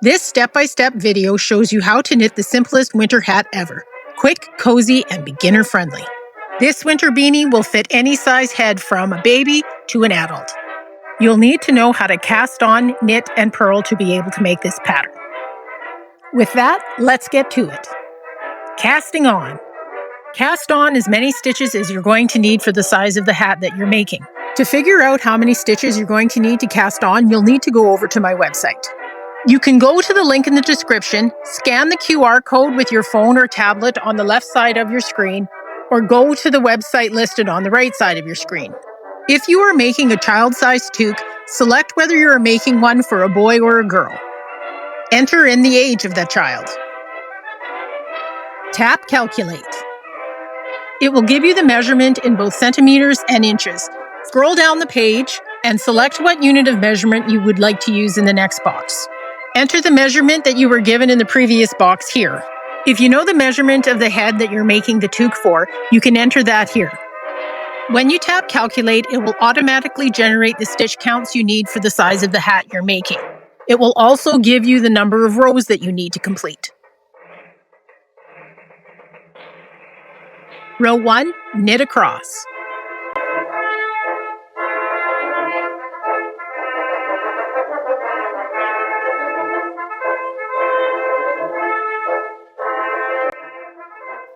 This step-by-step video shows you how to knit the simplest winter hat ever. Quick, cozy, and beginner-friendly. This winter beanie will fit any size head from a baby to an adult. You'll need to know how to cast on, knit, and purl to be able to make this pattern. With that, let's get to it. Casting on. Cast on as many stitches as you're going to need for the size of the hat that you're making. To figure out how many stitches you're going to need to cast on, you'll need to go over to my website. You can go to the link in the description, scan the QR code with your phone or tablet on the left side of your screen, or go to the website listed on the right side of your screen. If you are making a child-sized toque, select whether you are making one for a boy or a girl. Enter in the age of that child. Tap Calculate. It will give you the measurement in both centimeters and inches. Scroll down the page and select what unit of measurement you would like to use in the next box. Enter the measurement that you were given in the previous box here. If you know the measurement of the head that you're making the toque for, you can enter that here. When you tap Calculate, it will automatically generate the stitch counts you need for the size of the hat you're making. It will also give you the number of rows that you need to complete. Row 1, knit across.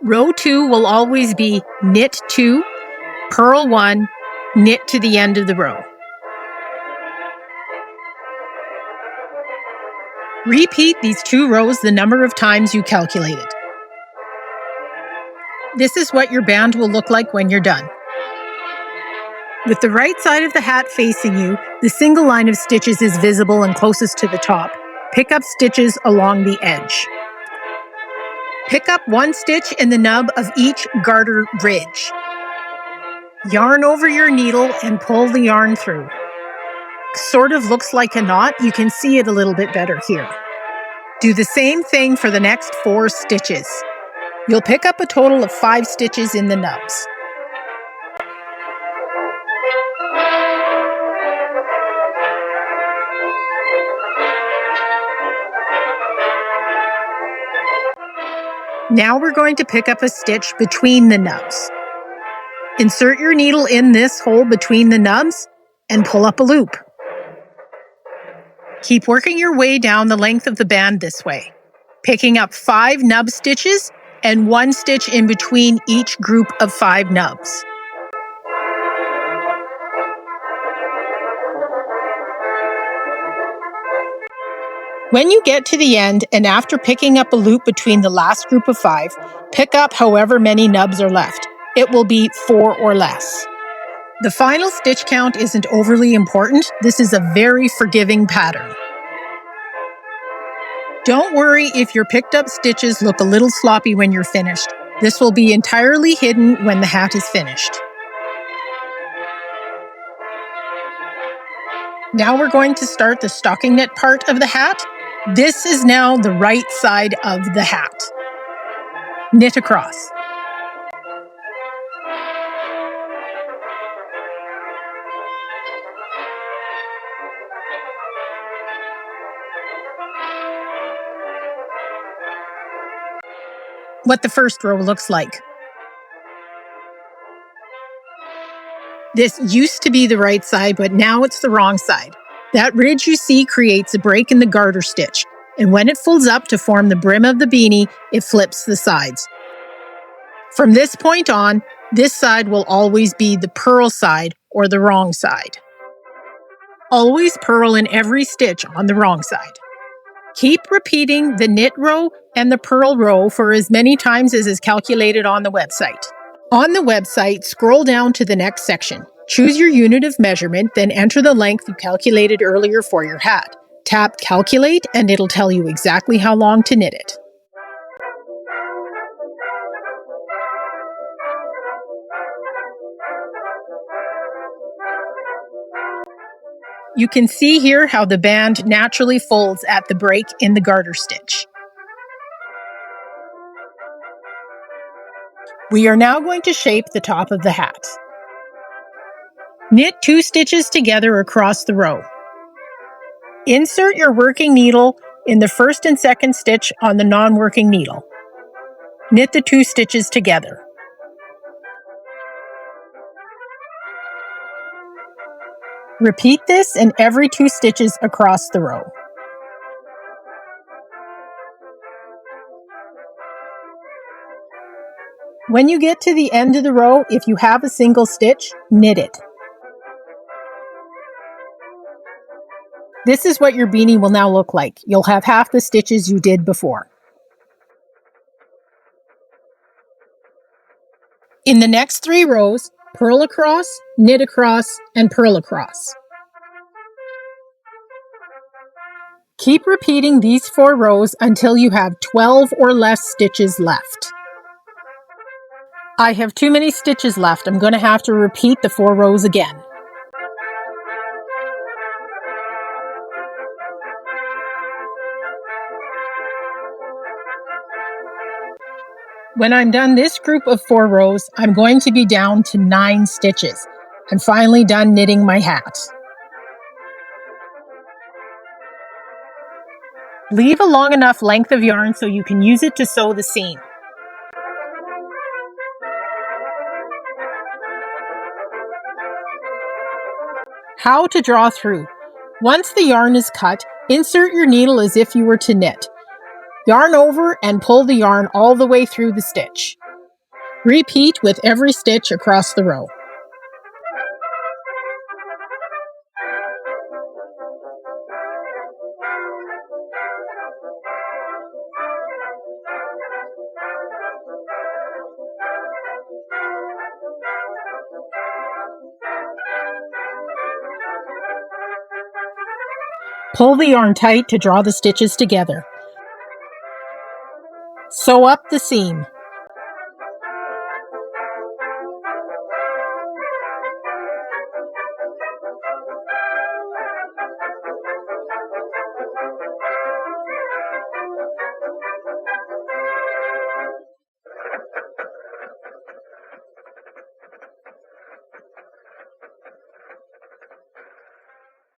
Row 2 will always be knit 2, purl 1, knit to the end of the row. Repeat these 2 rows the number of times you calculated. This is what your band will look like when you're done. With the right side of the hat facing you, the single line of stitches is visible and closest to the top. Pick up stitches along the edge. Pick up 1 stitch in the nub of each garter ridge. Yarn over your needle and pull the yarn through. Sort of looks like a knot. You can see it a little bit better here. Do the same thing for the next 4 stitches. You'll pick up a total of 5 stitches in the nubs. Now we're going to pick up a stitch between the nubs. Insert your needle in this hole between the nubs and pull up a loop. Keep working your way down the length of the band this way, picking up 5 nub stitches and 1 stitch in between each group of 5 nubs. When you get to the end, and after picking up a loop between the last group of 5, pick up however many nubs are left. It will be 4 or less. The final stitch count isn't overly important. This is a very forgiving pattern. Don't worry if your picked up stitches look a little sloppy when you're finished. This will be entirely hidden when the hat is finished. Now we're going to start the stocking knit part of the hat. This is now the right side of the hat. Knit across. What the first row looks like. This used to be the right side, but now it's the wrong side. That ridge you see creates a break in the garter stitch, and when it folds up to form the brim of the beanie, it flips the sides. From this point on, this side will always be the purl side or the wrong side. Always purl in every stitch on the wrong side. Keep repeating the knit row and the purl row for as many times as is calculated on the website. On the website, scroll down to the next section. Choose your unit of measurement, then enter the length you calculated earlier for your hat. Tap Calculate and it'll tell you exactly how long to knit it. You can see here how the band naturally folds at the break in the garter stitch. We are now going to shape the top of the hat. Knit 2 stitches together across the row. Insert your working needle in the first and second stitch on the non-working needle. Knit the 2 stitches together. Repeat this in every 2 stitches across the row. When you get to the end of the row, if you have a single stitch, knit it. This is what your beanie will now look like. You'll have half the stitches you did before. In the next 3 rows, purl across, knit across, and purl across. Keep repeating these 4 rows until you have 12 or less stitches left. I have too many stitches left. I'm going to have to repeat the 4 rows again. When I'm done this group of 4 rows, I'm going to be down to 9 stitches. I'm finally done knitting my hat. Leave a long enough length of yarn so you can use it to sew the seam. How to draw through. Once the yarn is cut, insert your needle as if you were to knit. Yarn over and pull the yarn all the way through the stitch. Repeat with every stitch across the row. Pull the yarn tight to draw the stitches together. Sew up the seam.